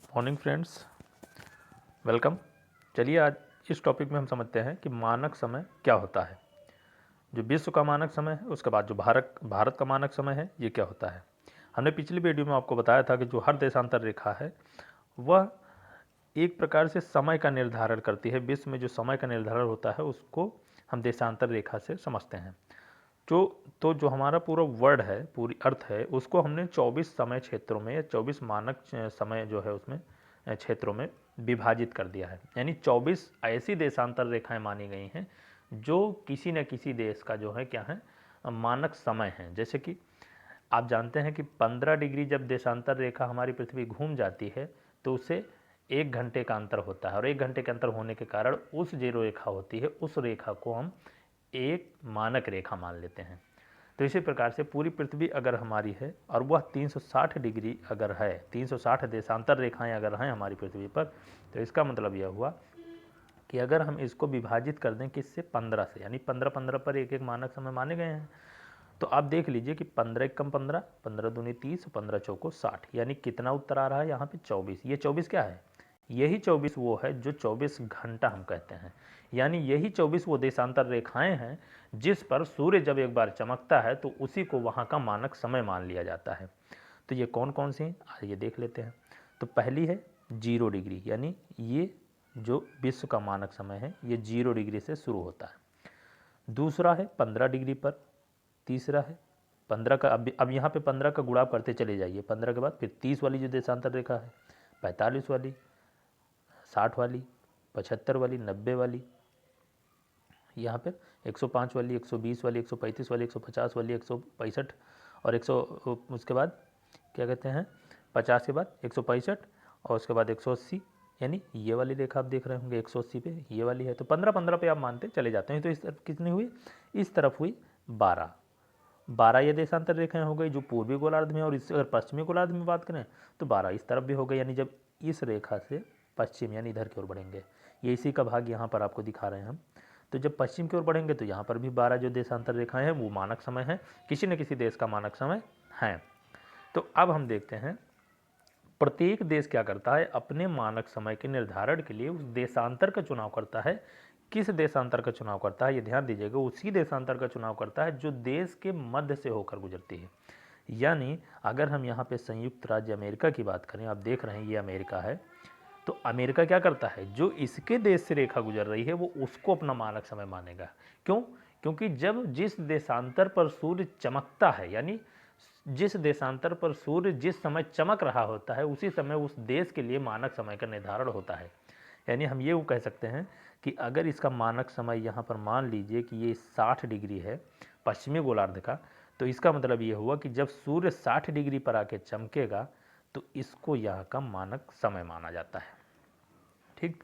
Morning friends, welcome. चलिए आज इस टॉपिक में हम समझते हैं कि मानक समय क्या होता है। जो विश्व का मानक समय है, उसके बाद जो भारत का मानक समय है, ये क्या होता है। हमने पिछली वीडियो में आपको बताया था कि जो हर देशांतर रेखा है वह एक प्रकार से समय का निर्धारण करती है। विश्व में जो समय का निर्धारण होता है उसको हम देशांतर रेखा से समझते हैं। जो हमारा पूरा वर्ड है, पूरी अर्थ है, उसको हमने 24 समय क्षेत्रों में या 24 मानक समय जो है उसमें क्षेत्रों में विभाजित कर दिया है। यानी 24 ऐसी देशांतर रेखाएं मानी गई हैं जो किसी न किसी देश का जो है क्या है, मानक समय है। जैसे कि आप जानते हैं कि 15 डिग्री जब देशांतर रेखा हमारी पृथ्वी घूम जाती है तो उसे 1 घंटे का अंतर होता है, और 1 घंटे के अंतर होने के कारण उस जो रेखा होती है उस रेखा को हम एक मानक रेखा मान लेते हैं। तो इसी प्रकार से पूरी पृथ्वी अगर हमारी है और वह 360 डिग्री अगर है, 360 देशांतर रेखाएं अगर हैं हमारी पृथ्वी पर, तो इसका मतलब यह हुआ कि अगर हम इसको विभाजित कर दें किससे, 15 से, यानी 15-15 पर एक एक मानक समय माने गए हैं। तो आप देख लीजिए कि 15 एकम 15, 15 दूनी 30, 15 चौको 60, यानी कितना उत्तर आ रहा है यहाँ पे 24। ये 24 क्या है? यही 24 वो है जो 24 घंटा हम कहते हैं। यानी यही 24 वो देशांतर रेखाएं हैं जिस पर सूर्य जब एक बार चमकता है तो उसी को वहाँ का मानक समय मान लिया जाता है। तो ये कौन कौन सी हैं, आइए देख लेते हैं। तो पहली है 0 डिग्री, यानी ये जो विश्व का मानक समय है ये 0 डिग्री से शुरू होता है। दूसरा है 15 डिग्री पर। तीसरा है 15 का, अब यहाँ पे 15 का गुणा करते चले जाइए। 15 के बाद फिर 30 वाली जो देशांतर रेखा है, 45 वाली, 60 वाली, 75 वाली, 90 वाली, यहाँ पर 105 वाली, 120 वाली, 135 वाली, 150 वाली, 165 और 100, उसके बाद क्या कहते हैं 50 के बाद 165 और उसके बाद 180, यानी ये वाली रेखा आप देख रहे होंगे 180 पे ये वाली है। तो 15-15 पे आप मानते चले जाते हैं। तो इस तरफ कितनी हुई, इस तरफ हुई 12 ये देशांतर रेखाएं हो गई जो पूर्वी गोलार्ध में, और इस अगर पश्चिमी गोलार्ध में बात करें तो 12 इस तरफ भी हो गई। यानी जब इस रेखा से पश्चिम यानी इधर की ओर बढ़ेंगे, ये इसी का भाग यहाँ पर आपको दिखा रहे हैं हम। तो जब पश्चिम की ओर बढ़ेंगे तो यहाँ पर भी 12 जो देशांतर रेखाएं हैं वो मानक समय है, किसी न किसी देश का मानक समय है। तो अब हम देखते हैं प्रत्येक देश क्या करता है, अपने मानक समय के निर्धारण के लिए उस देशांतर का चुनाव करता है। किस देशांतर का चुनाव करता है, ये ध्यान दीजिएगा, उसी देशांतर का चुनाव करता है जो देश के मध्य से होकर गुजरती है। यानी अगर हम यहाँ पे संयुक्त राज्य अमेरिका की बात करें, आप देख रहे हैं ये अमेरिका है, तो अमेरिका क्या करता है, जो इसके देश से रेखा गुजर रही है वो उसको अपना मानक समय मानेगा। क्यों? क्योंकि जब जिस देशांतर पर सूर्य चमकता है, यानी जिस देशांतर पर सूर्य जिस समय चमक रहा होता है उसी समय उस देश के लिए मानक समय का निर्धारण होता है। यानी हम ये कह सकते हैं कि अगर इसका मानक समय यहाँ पर मान लीजिए कि ये 60 डिग्री है पश्चिमी गोलार्ध का, तो इसका मतलब ये हुआ कि जब सूर्य 60 डिग्री पर आके चमकेगा तो इसको यहाँ का मानक समय माना जाता है। ठीक,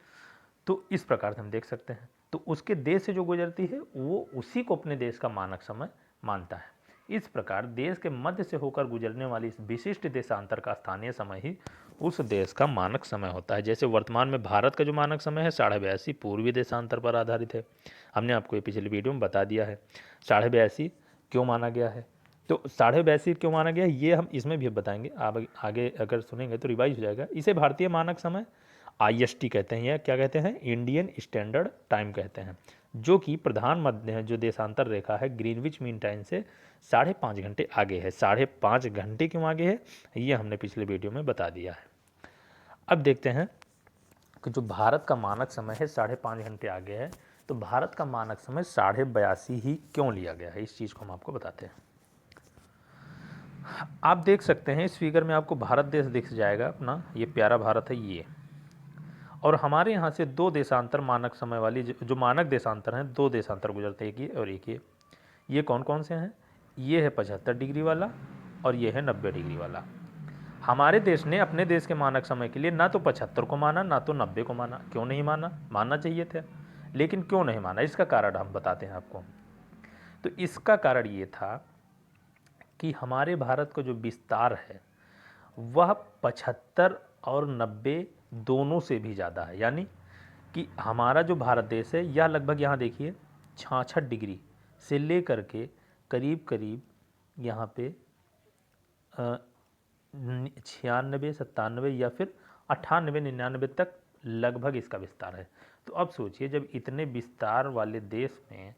तो इस प्रकार से हम देख सकते हैं। तो उसके देश से जो गुजरती है वो उसी को अपने देश का मानक समय मानता है। इस प्रकार देश के मध्य से होकर गुजरने वाली इस विशिष्ट देशांतर का स्थानीय समय ही उस देश का मानक समय होता है। जैसे वर्तमान में भारत का जो मानक समय है 82.5 पूर्वी देशांतर पर आधारित है। हमने आपको ये पिछली वीडियो में बता दिया है 82.5 क्यों माना गया है। तो 82.5 क्यों माना गया ये हम इसमें भी बताएंगे, आप आगे अगर सुनेंगे तो रिवाइज हो जाएगा। इसे भारतीय मानक समय IST कहते हैं, या क्या कहते हैं, इंडियन स्टैंडर्ड टाइम कहते हैं, जो कि प्रधान मध्य जो देशांतर रेखा है ग्रीनविच मीन टाइम से 5.5 घंटे आगे है। 5.5 घंटे क्यों आगे है ये हमने पिछले वीडियो में बता दिया है। अब देखते हैं कि जो भारत का मानक समय है 5.5 घंटे आगे है, तो भारत का मानक समय 82.5 ही क्यों लिया गया है, इस चीज़ को हम आपको बताते हैं। आप देख सकते हैं इस फिगर में आपको भारत देश दिख जाएगा अपना, ये प्यारा भारत है ये, और हमारे यहाँ से दो देशांतर मानक समय वाली जो मानक देशांतर हैं, दो देशांतर गुजरते हैं, एक ये और एक ये कौन कौन से हैं, ये है 75 डिग्री वाला और ये है 90 डिग्री वाला। हमारे देश ने अपने देश के मानक समय के लिए ना तो 75 को माना ना तो 90 को माना। क्यों नहीं माना, मानना चाहिए था, लेकिन क्यों नहीं माना इसका कारण हम बताते हैं आपको। तो इसका कारण ये था कि हमारे भारत का जो विस्तार है वह 75 और 90 दोनों से भी ज़्यादा है। यानी कि हमारा जो भारत देश है यह लगभग, यहाँ देखिए 66 डिग्री से लेकर के करीब करीब यहाँ पे 96, 97 या फिर 98-99 तक लगभग इसका विस्तार है। तो अब सोचिए, जब इतने विस्तार वाले देश में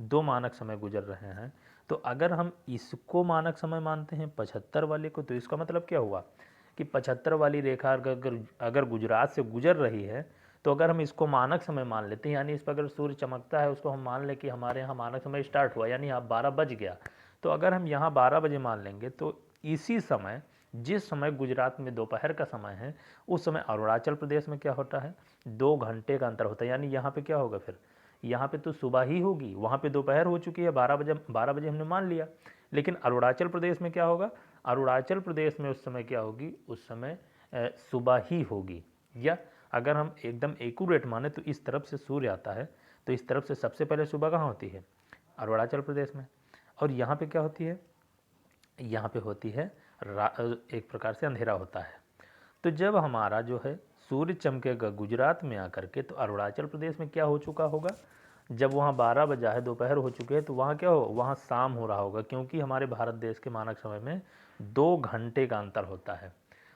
2 मानक समय गुजर रहे हैं, तो अगर हम इसको मानक समय मानते हैं 75 वाले को, तो इसका मतलब क्या हुआ कि 75 वाली रेखा अगर गुजरात से गुजर रही है, तो अगर हम इसको मानक समय मान लेते हैं, यानी इस पर अगर सूर्य चमकता है उसको हम मान लें कि हमारे यहाँ मानक समय स्टार्ट हुआ, यानी यहाँ 12 बज गया, तो अगर हम यहाँ 12 बजे मान लेंगे, तो इसी समय, जिस समय गुजरात में दोपहर का समय है, उस समय अरुणाचल प्रदेश में क्या होता है, 2 घंटे का अंतर होता है। यानी यहाँ पे क्या होगा, फिर यहाँ पे तो सुबह ही होगी, वहाँ पे दोपहर हो चुकी है, 12 बजे हमने मान लिया। लेकिन अरुणाचल प्रदेश में क्या होगा, अरुणाचल प्रदेश में उस समय क्या होगी, उस समय सुबह ही होगी। या अगर हम एकदम एक्यूरेट माने तो इस तरफ से सूर्य आता है, तो इस तरफ से सबसे पहले सुबह कहाँ होती है, अरुणाचल प्रदेश में। और यहाँ पे क्या होती है, यहाँ पे होती है एक प्रकार से अंधेरा होता है। तो जब हमारा जो है सूर्य चमकेगा गुजरात में आकर के, तो अरुणाचल प्रदेश में क्या हो चुका होगा, जब वहाँ 12 बजा है, दोपहर हो चुके हैं, तो वहाँ क्या हो, वहाँ शाम हो रहा होगा, क्योंकि हमारे भारत देश के मानक समय में 2 घंटे का अंतर होता है।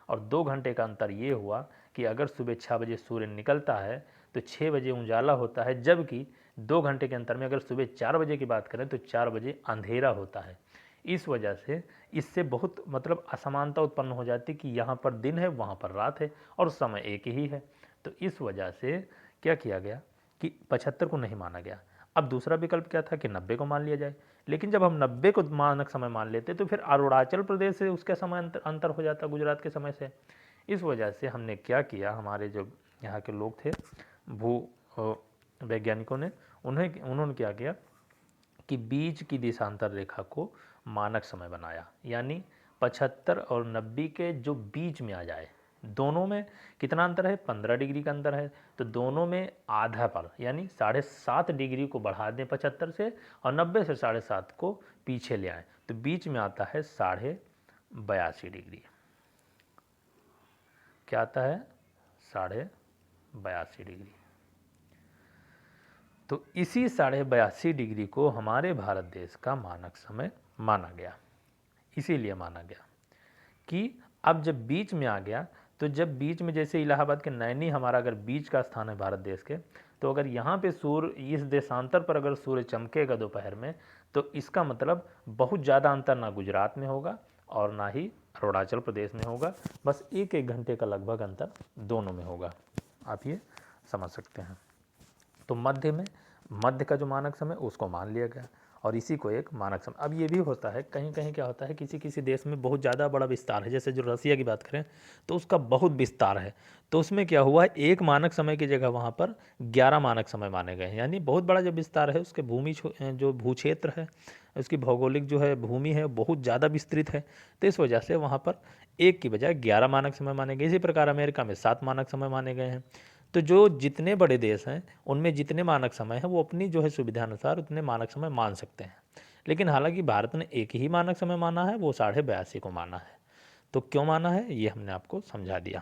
और 2 घंटे का अंतर ये हुआ कि अगर सुबह 6 बजे सूर्य निकलता है तो 6 बजे उजाला होता है, जबकि 2 घंटे के अंतर में अगर सुबह 4 बजे की बात करें तो 4 बजे अंधेरा होता है। इस वजह से इससे बहुत मतलब असमानता उत्पन्न हो जाती कि यहाँ पर दिन है, वहाँ पर रात है, और समय एक ही है। तो इस वजह से क्या किया गया कि 75 को नहीं माना गया। अब दूसरा विकल्प क्या था कि 90 को मान लिया जाए, लेकिन जब हम 90 को मानक समय मान लेते तो फिर अरुणाचल प्रदेश से उसका समय अंतर हो जाता गुजरात के समय से। इस वजह से हमने क्या किया, हमारे जो यहाँ के लोग थे भू वैज्ञानिकों ने, उन्होंने क्या किया कि बीच की देशांतर रेखा को मानक समय बनाया, यानी 75 और 90 के जो बीच में आ जाए। दोनों में कितना अंतर है, 15 डिग्री का अंतर है, तो दोनों में आधा पर, यानी 7.5 डिग्री को बढ़ा दें 75 से, और 90 से 7.5 को पीछे ले आएँ, तो बीच में आता है 82.5 डिग्री। क्या आता है, 82.5 डिग्री। तो इसी 82.5 डिग्री को हमारे भारत देश का मानक समय माना गया। इसीलिए माना गया कि अब जब बीच में आ गया, तो जब बीच में, जैसे इलाहाबाद के नैनी हमारा अगर बीच का स्थान है भारत देश के, तो अगर यहाँ पे सूर्य इस देशांतर पर अगर सूर्य चमकेगा दोपहर में, तो इसका मतलब बहुत ज़्यादा अंतर ना गुजरात में होगा और ना ही अरुणाचल प्रदेश में होगा, बस 1-1 घंटे का लगभग अंतर दोनों में होगा। आप ये समझ सकते हैं। तो मध्य का जो मानक समय उसको मान लिया गया, और इसी को एक मानक समय। अब ये भी होता है कहीं कहीं क्या होता है, किसी किसी देश में बहुत ज़्यादा बड़ा विस्तार है, जैसे जो रसिया की बात करें तो उसका बहुत विस्तार है, तो उसमें क्या हुआ, एक मानक समय की जगह वहाँ पर 11 मानक समय माने गए हैं। यानी बहुत बड़ा जब विस्तार है, उसके जो भूक्षेत्र है, उसकी भौगोलिक जो है भूमि है, बहुत ज़्यादा विस्तृत है, तो इस वजह से वहाँ पर एक की बजाय 11 मानक समय माने गए। इसी प्रकार अमेरिका में 7 मानक समय माने गए हैं। तो जो जितने बड़े देश हैं उनमें जितने मानक समय हैं वो अपनी जो है सुविधा अनुसार उतने मानक समय मान सकते हैं। लेकिन हालांकि भारत ने एक ही मानक समय माना है, वो 82.5 को माना है। तो क्यों माना है ये हमने आपको समझा दिया।